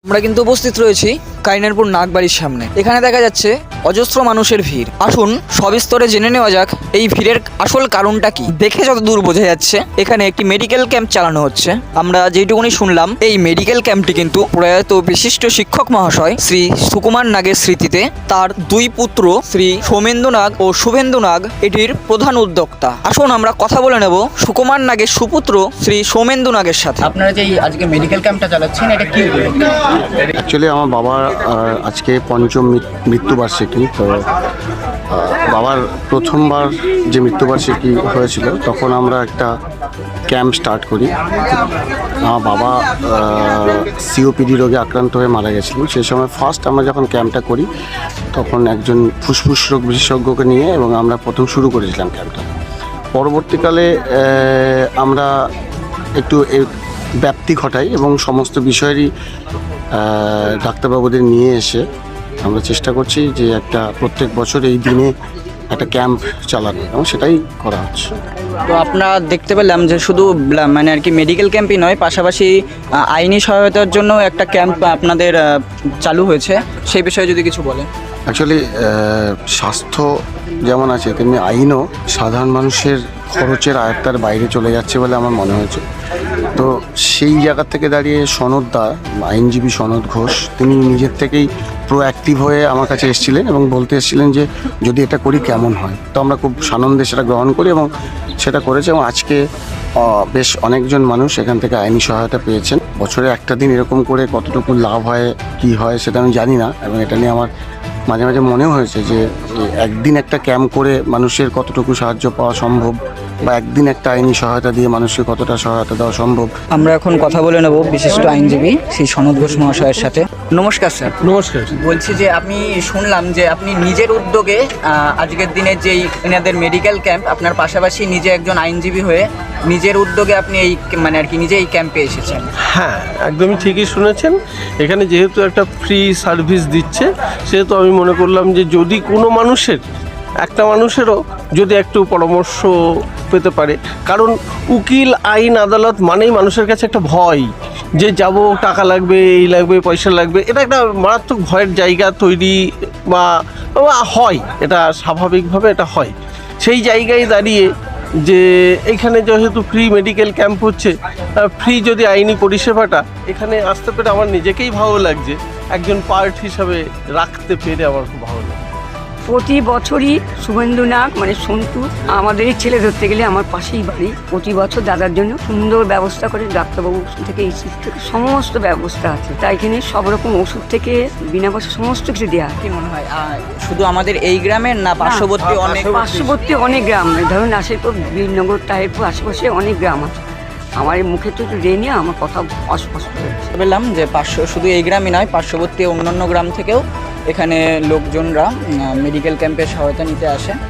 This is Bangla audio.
আমরা কিন্তু উপস্থিত রয়েছি কাইনারপুর নাগবাড়ির সামনে। এখানে দেখা যাচ্ছে অজস্র মানুষের ভিড়। আসুন সবিস্তরে জেনে নেওয়া যাক এই ভিড়ের আসল কারণটা কি। দেখে যত দূর বোঝা যাচ্ছে এখানে একটি মেডিকেল ক্যাম্প চালানো হচ্ছে। আমরা যেটুকুনি শুনলাম এই মেডিকেল ক্যাম্পটি কিন্তু প্রয়াত বিশিষ্ট শিক্ষক মহাশয় শ্রী সুকুমার নাগের স্মৃতিতে তার দুই পুত্র শ্রী সৌমেন্দু নাগ ও শুভেন্দু নাগ এটির প্রধান উদ্যোক্তা। আসুন আমরা কথা বলে নেব সুকুমার নাগের সুপুত্র শ্রী সৌমেন্দু নাগের সাথে। আপনারা যে আজকে মেডিকেল ক্যাম্পটা চালাচ্ছেন এটা কি? অ্যাকচুয়ালি আমার বাবার আজকে পঞ্চম মৃত্যুবার্ষিকী। তো বাবার প্রথমবার যে মৃত্যুবার্ষিকী হয়েছিল তখন আমরা একটা ক্যাম্প স্টার্ট করি। আমার বাবা সিওপিডি রোগে আক্রান্ত হয়ে মারা গেছিলেন। সেই সময় ফার্স্ট আমরা যখন ক্যাম্পটা করি তখন একজন ফুসফুস রোগ বিশেষজ্ঞকে নিয়ে এবং আমরা প্রথম শুরু করেছিলাম ক্যাম্পটা। পরবর্তীকালে আমরা একটু ব্যাপ্তি ঘটাই এবং সমস্ত বিষয়েরই ডাক্তারবাবুদের নিয়ে এসে আমরা চেষ্টা করছি যে একটা প্রত্যেক বছর এই দিনে একটা ক্যাম্প চালানো এবং সেটাই করা হচ্ছে। তো আপনারা দেখতে পেলাম যে শুধু মানে আর কি মেডিকেল ক্যাম্পই নয়, পাশাপাশি আইনি সহায়তার জন্য একটা ক্যাম্প আপনাদের চালু হয়েছে, সেই বিষয়ে যদি কিছু বলেন। অ্যাকচুয়ালি স্বাস্থ্য যেমন আছে তেমনি আইনও সাধারণ মানুষের খরচের আয়ত্তার বাইরে চলে যাচ্ছে বলে আমার মনে হয়েছে। তো সেই জায়গা থেকে দাঁড়িয়ে সনদদা, আইনজীবী সনদ ঘোষ, তিনি নিজের থেকেই প্রোঅ্যাক্টিভ হয়ে আমার কাছে এসেছিলেন এবং বলতে এসেছিলেন যে যদি এটা করি কেমন হয়। তো আমরা খুব সানন্দে সেটা গ্রহণ করি এবং সেটা করেছে এবং আজকে বেশ অনেকজন মানুষ এখান থেকে আইনি সহায়তা পেয়েছেন। বছরে একটা দিন এরকম করে কতটুকু লাভ হয় কি হয় সেটা আমি জানি না, এবং এটা নিয়ে আমার মাঝে মাঝে মনেও হয়েছে যে একদিন একটা ক্যাম্প করে মানুষের কতটুকু সাহায্য পাওয়া সম্ভব, বা একদিন একটা আইনি সহায়তা দিয়ে মানুষকে কতটা সহায়তা দেওয়া সম্ভব। আমরা এখন কথা বলে নেব বিশিষ্ট আইনজীবী শ্রী সনদ ঘোষ মহাশয়ের সাথে। নমস্কার স্যার। নমস্কার। বলছি যে আপনি শুনলাম যে আপনি নিজের উদ্যোগে আজকের দিনে যেই এনাদের মেডিকেল ক্যাম্প, আপনার পাশাপাশি নিজে একজন আইনজীবী হয়ে নিজের উদ্যোগে আপনি এই মানে আর কি নিজে এই ক্যাম্পে এসেছেন। হ্যাঁ, একদমই ঠিকই শুনেছেন। এখানে যেহেতু একটা ফ্রি সার্ভিস দিচ্ছে, সেহেতু আমি মনে করলাম যে যদি কোনো একটা মানুষেরও যদি একটু পরামর্শ পেতে পারে, কারণ উকিল, আইন, আদালত মানেই মানুষের কাছে একটা ভয় যে যাব, টাকা লাগবে, এই লাগবে, পয়সা লাগবে, এটা একটা মারাত্মক ভয়ের জায়গা তৈরি বা হয়, এটা স্বাভাবিকভাবে এটা হয়। সেই জায়গায় দাঁড়িয়ে যে এখানে যেহেতু ফ্রি মেডিকেল ক্যাম্প হচ্ছে, ফ্রি যদি আইনি পরিষেবাটা এখানে আসতে পেরে আমার নিজেকেই ভালো লাগছে, একজন পার্ট হিসাবে রাখতে পেরে আমার খুব ভালো লাগে। প্রতি বছরই শুভেন্দু নাগ মানে সন্তু আমাদেরই ছেলে ধরতে গেলে আমার পাশেই বাড়ি, প্রতি বছর দাদার জন্য সুন্দর ব্যবস্থা করে, ডাক্তারবাবু থেকে এইচএস থেকে সমস্ত ব্যবস্থা আছে। তাই এখানে সব রকম ওষুধ থেকে বিনা পয়সা সমস্ত কিছু দেওয়া হয়। কি মনে হয় শুধু আমাদের এই গ্রামের না পার্শ্ববর্তী অনেক গ্রাম, ধরুন আশেরপুর, বীরনগর, তাহিরপুর, আশেপাশে অনেক গ্রাম আছে। আমার এই মুখে তো একটু রেনে আমার কথা অস্পষ্ট হয়েছে। বললাম যে শুধু এই গ্রামই নয়, পার্শ্ববর্তী অন্যান্য গ্রাম থেকেও এখানে লোকজনরা মেডিকেল ক্যাম্পের সহায়তা নিতে আসে।